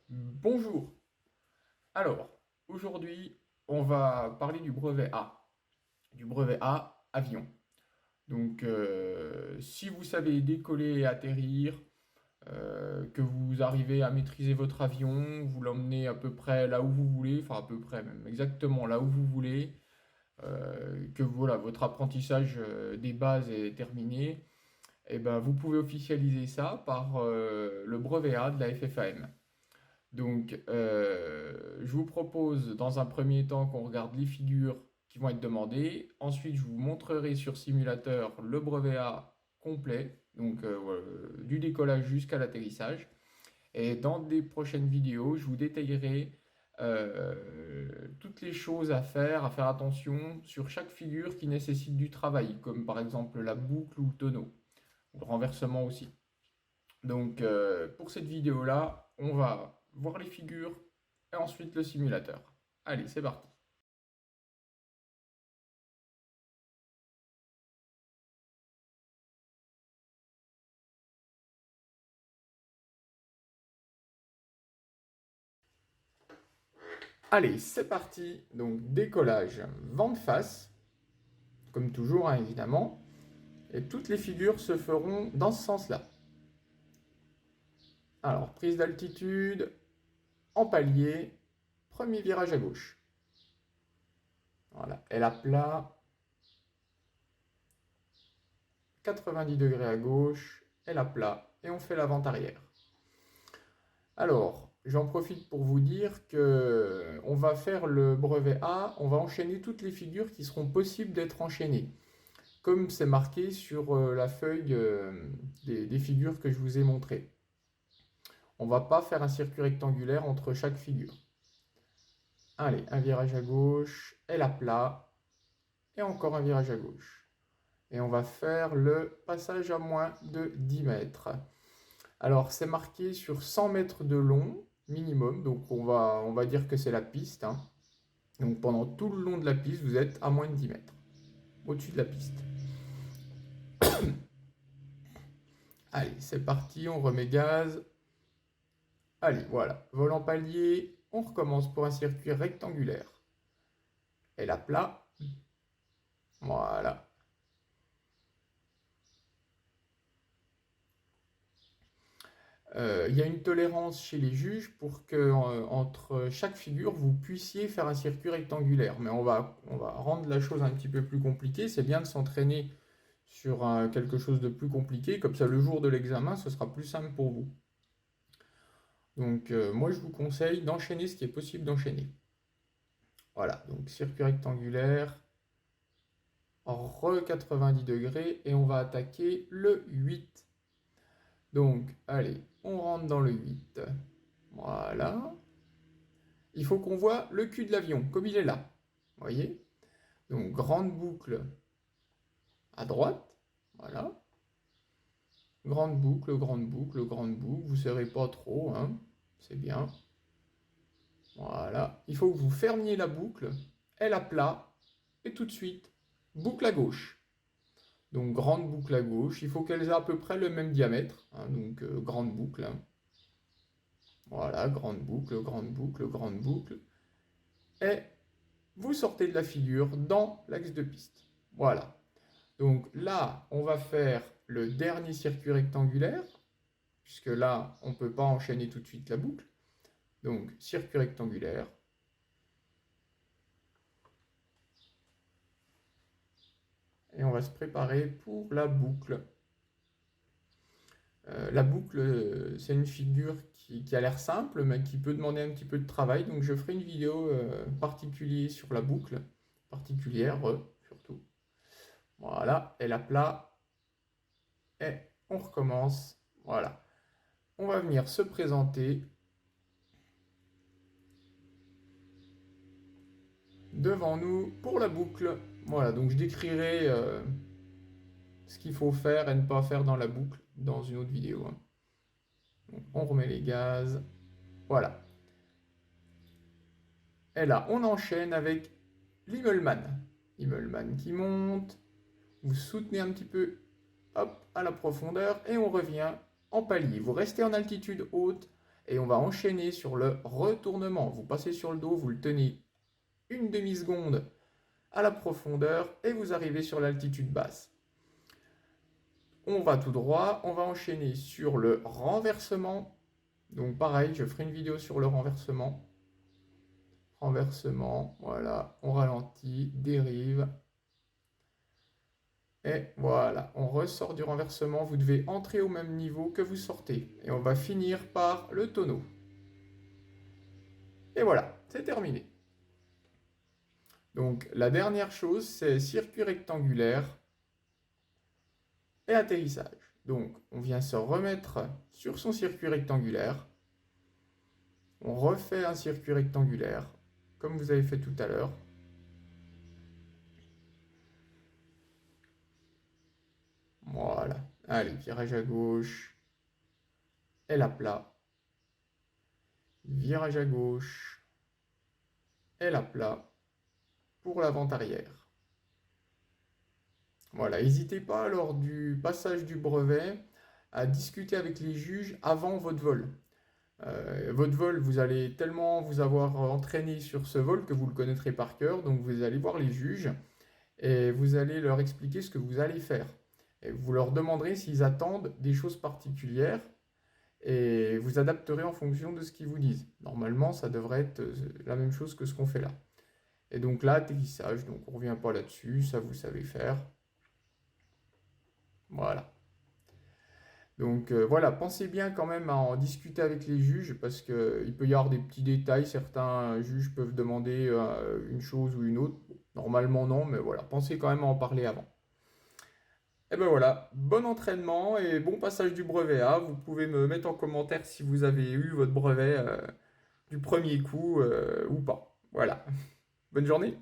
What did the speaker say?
Bonjour. Alors, aujourd'hui, on va parler du brevet A, avion. Donc, si vous savez décoller et atterrir, que vous arrivez à maîtriser votre avion, vous l'emmenez à peu près là où vous voulez, enfin à peu près même exactement là où vous voulez, que voilà, votre apprentissage des bases est terminé, et ben vous pouvez officialiser ça par le brevet A de la FFAM. Donc, je vous propose dans un premier temps qu'on regarde les figures qui vont être demandées. Ensuite, je vous montrerai sur simulateur le brevet A complet, donc voilà, du décollage jusqu'à l'atterrissage. Et dans des prochaines vidéos, je vous détaillerai toutes les choses à faire attention sur chaque figure qui nécessite du travail, comme par exemple la boucle ou le tonneau, ou le renversement aussi. Donc, pour cette vidéo-là, on va voir les figures et ensuite le simulateur. Allez, c'est parti. Allez, c'est parti. Donc, décollage, vent de face, comme toujours, hein, évidemment. Et toutes les figures se feront dans ce sens-là. Alors, prise d'altitude, en palier, premier virage à gauche. Voilà, elle a plat, 90 degrés à gauche, elle a plat, et on fait la vente arrière. Alors, j'en profite pour vous dire que on va faire le brevet A, on va enchaîner toutes les figures qui seront possibles d'être enchaînées, comme c'est marqué sur la feuille des figures que je vous ai montrées. On ne va pas faire un circuit rectangulaire entre chaque figure. Allez, un virage à gauche, elle a plat, et encore un virage à gauche. Et on va faire le passage à moins de 10 mètres. Alors, c'est marqué sur 100 mètres de long minimum, donc on va dire que c'est la piste, hein. Donc, pendant tout le long de la piste, vous êtes à moins de 10 mètres, au-dessus de la piste. Allez, c'est parti, on remet gaz. Allez, voilà, vol en palier, on recommence pour un circuit rectangulaire. Et là, plat, voilà. Il y a une tolérance chez les juges pour que entre chaque figure, vous puissiez faire un circuit rectangulaire. Mais on va rendre la chose un petit peu plus compliquée. C'est bien de s'entraîner sur quelque chose de plus compliqué. Comme ça, le jour de l'examen, ce sera plus simple pour vous. Donc, moi, je vous conseille d'enchaîner ce qui est possible d'enchaîner. Voilà, donc circuit rectangulaire, re 90 degrés, et on va attaquer le 8. Donc, allez, on rentre dans le 8. Voilà. Il faut qu'on voit le cul de l'avion, comme il est là. Vous voyez? Donc, grande boucle à droite. Voilà. Grande boucle, grande boucle, grande boucle. Vous ne serrez pas trop, hein. C'est bien. Voilà. Il faut que vous fermiez la boucle. Elle à plat. Et tout de suite, boucle à gauche. Donc, grande boucle à gauche. Il faut qu'elles aient à peu près le même diamètre, hein. Donc, grande boucle, hein. Voilà, grande boucle, grande boucle, grande boucle. Et vous sortez de la figure dans l'axe de piste. Voilà. Donc là, on va faire le dernier circuit rectangulaire, puisque là, on ne peut pas enchaîner tout de suite la boucle. Donc, circuit rectangulaire. Et on va se préparer pour la boucle. La boucle, c'est une figure qui a l'air simple, mais qui peut demander un petit peu de travail. Donc, je ferai une vidéo particulière sur la boucle, particulière surtout. Voilà, elle a plat. Et on recommence. Voilà. On va venir se présenter devant nous pour la boucle. Voilà, donc je décrirai ce qu'il faut faire et ne pas faire dans la boucle dans une autre vidéo, hein. Donc, on remet les gaz. Voilà. Et là, on enchaîne avec l'Immelmann. Immelmann qui monte. Vous soutenez un petit peu, hop, à la profondeur et on revient en palier. Vous restez en altitude haute et on va enchaîner sur le retournement. Vous passez sur le dos, vous le tenez une demi-seconde à la profondeur et vous arrivez sur l'altitude basse. On va tout droit, on va enchaîner sur le renversement. Donc pareil, je ferai une vidéo sur le renversement. Renversement, voilà, on ralentit, dérive. Et voilà, on ressort du renversement, vous devez entrer au même niveau que vous sortez. Et on va finir par le tonneau. Et voilà, c'est terminé. Donc la dernière chose, c'est circuit rectangulaire et atterrissage. Donc on vient se remettre sur son circuit rectangulaire. On refait un circuit rectangulaire, comme vous avez fait tout à l'heure. Voilà. Allez, virage à gauche. Elle à plat. Virage à gauche. Elle à plat. Pour la vente arrière. Voilà. N'hésitez pas lors du passage du brevet à discuter avec les juges avant votre vol. Votre vol, vous allez tellement vous avoir entraîné sur ce vol que vous le connaîtrez par cœur. Donc vous allez voir les juges et vous allez leur expliquer ce que vous allez faire. Et vous leur demanderez s'ils attendent des choses particulières et vous adapterez en fonction de ce qu'ils vous disent. Normalement, ça devrait être la même chose que ce qu'on fait là. Et donc là, atterrissage, donc on ne revient pas là-dessus, ça vous savez faire. Voilà. Donc voilà, pensez bien quand même à en discuter avec les juges parce qu'il peut y avoir des petits détails. Certains juges peuvent demander une chose ou une autre. Normalement non, mais voilà, pensez quand même à en parler avant. Et ben voilà, bon entraînement et bon passage du brevet A. Vous pouvez me mettre en commentaire si vous avez eu votre brevet du premier coup ou pas. Voilà. Bonne journée.